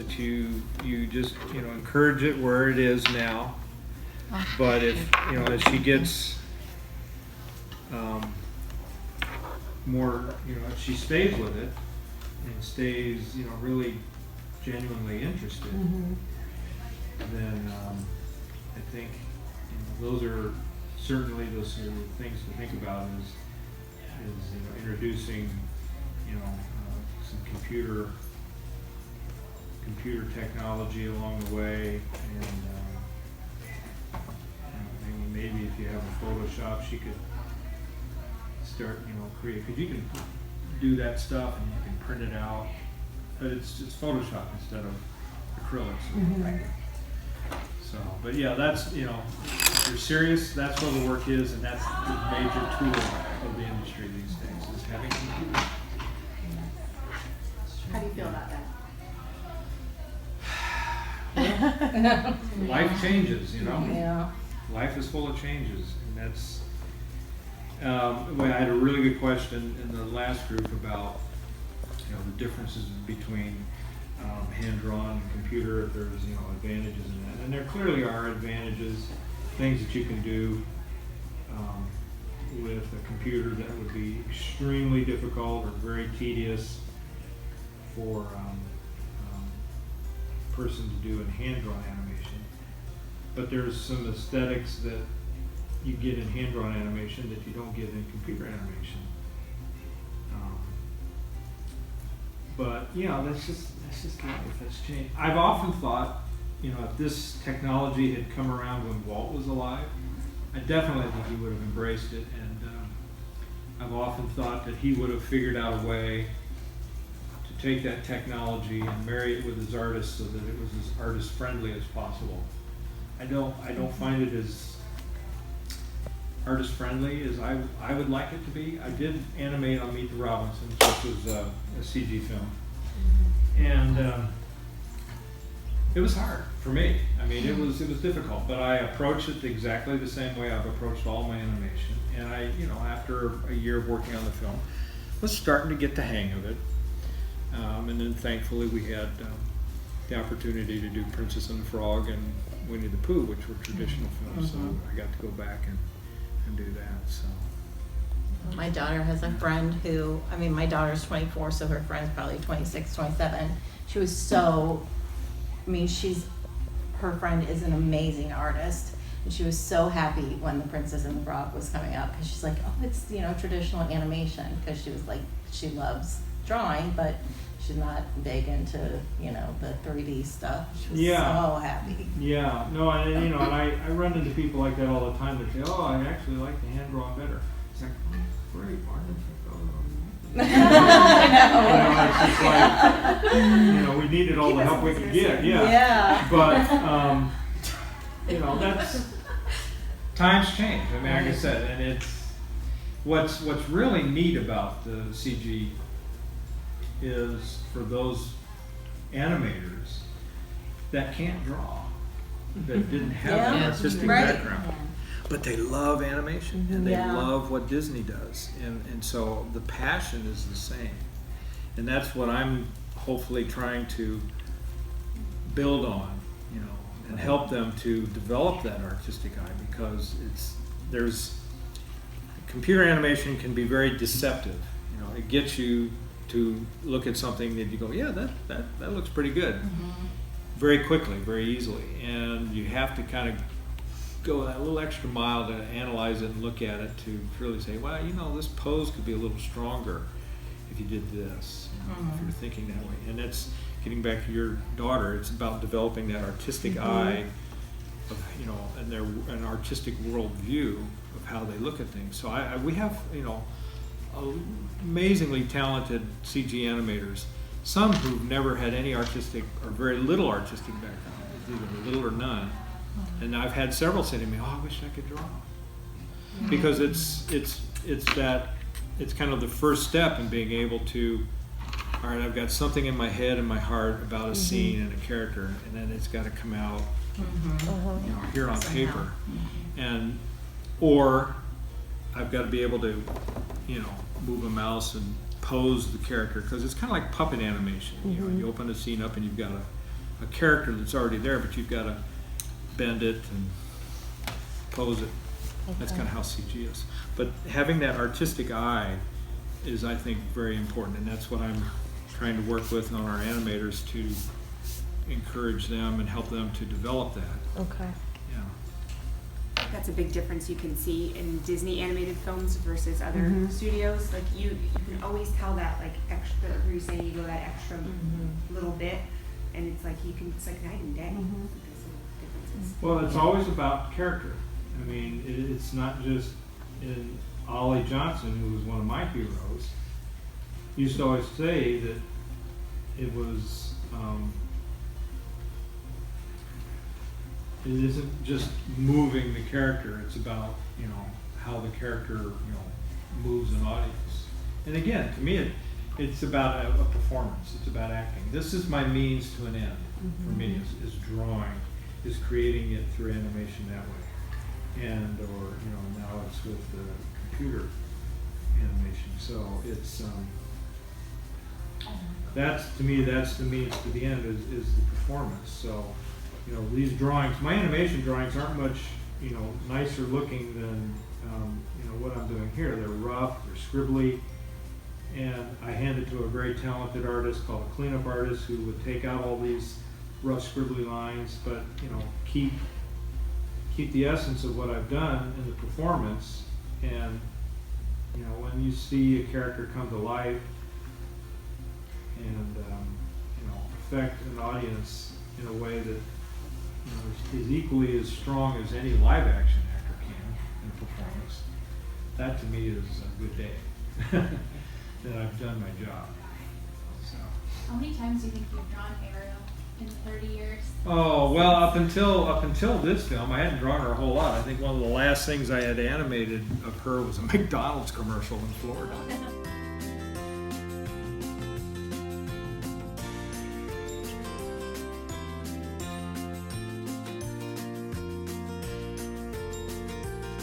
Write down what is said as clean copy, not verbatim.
that you just, encourage it where it is now. But if, as she gets more, if she stays with it and stays, really genuinely interested, then I think those are certainly those things to think about is introducing some computer technology along the way, and maybe if you have a Photoshop, she could start create, because you can do that stuff and you can print it out, but it's Photoshop instead of acrylics. So, but yeah, that's, if you're serious, that's where the work is, and that's the major tool of the industry these days, is having computers. How do you feel about that? Life changes, Yeah. Life is full of changes, and that's, well, I had a really good question in the last group about, the differences between hand-drawn and computer, if there's, advantages in that. And there clearly are advantages, things that you can do with a computer that would be extremely difficult or very tedious for a person to do in hand-drawn animation. But there's some aesthetics that you get in hand-drawn animation that you don't get in computer animation. But that's just life. That's changed. I've often thought, if this technology had come around when Walt was alive, I definitely think he would have embraced it. And I've often thought that he would have figured out a way to take that technology and marry it with his artists so that it was as artist friendly as possible. I don't find it as artist friendly as I would like it to be. I did animate on Meet the Robinsons, which was a CG film, and it was hard for me. I mean, it was difficult, but I approached it exactly the same way I've approached all my animation. And I, after a year of working on the film, was starting to get the hang of it. And then thankfully we had the opportunity to do Princess and the Frog and Winnie the Pooh, which were traditional films. So I got to go back and do that. So My daughter has a friend who, my daughter's 24, so her friend's probably 26, 27. She was so, her friend is an amazing artist. And she was so happy when The Princess and the Frog was coming out, because she's like, oh, it's, traditional animation, because she was like, she loves drawing, but she's not big into, the 3D stuff. She was so happy. Yeah, no, and I run into people like that all the time that say, oh, I actually like the hand drawn better. It's like, oh, great, why didn't you it's just like, we needed all the help we could get, But, that's, times change. Like I said, and it's, what's really neat about the CG is for those animators that can't draw, that didn't have an artistic background, but they love animation and they love what Disney does, and so the passion is the same, and that's what I'm hopefully trying to build on, and help them to develop that artistic eye, because there's computer animation can be very deceptive. It gets you to look at something that you go, yeah, that looks pretty good, very quickly, very easily, and you have to kind of go that little extra mile to analyze it and look at it to really say, well, this pose could be a little stronger if you did this, if you're thinking that way. And that's getting back to your daughter. It's about developing that artistic eye of, and an artistic world view of how they look at things. So we have, amazingly talented CG animators, some who've never had any artistic or very little artistic background, either little or none. And I've had several say to me, oh, I wish I could draw. Because it's kind of the first step in being able to, all right, I've got something in my head and my heart about a scene and a character, and then it's got to come out, here on paper, or I've got to be able to, move a mouse and pose the character, because it's kind of like puppet animation. You open a scene up and you've got to a character that's already there, but you've got to bend it and pose it. That's kind of how CG is. But having that artistic eye is, I think, very important, and that's what I'm trying to work with on our animators to encourage them and help them to develop that. Okay. Yeah. That's a big difference you can see in Disney animated films versus other studios. Like you can always tell that like extra, where you're saying you go that extra little bit, and it's like it's like night and day. These little differences. Well, it's always about character. I mean, it's not just in Ollie Johnson, who was one of my heroes, used to always say that it was, it isn't just moving the character, it's about, how the character, moves an audience. And again, to me, it's about a performance, it's about acting. This is my means to an end for me, is drawing, is creating it through animation that way. And, or, now it's with the computer animation. So it's, that's the means to the end is the performance. So, these drawings, my animation drawings aren't much, nicer looking than, what I'm doing here. They're rough, they're scribbly, and I hand it to a very talented artist called a cleanup artist who would take out all these rough, scribbly lines, but, keep the essence of what I've done in the performance. And when you see a character come to life and affect an audience in a way that is equally as strong as any live action actor can in a performance, that to me is a good day. That I've done my job. So. How many times do you think you've drawn Ariel in 30 years? Oh, well, up until this film, I hadn't drawn her a whole lot. I think one of the last things I had animated of her was a McDonald's commercial in Florida.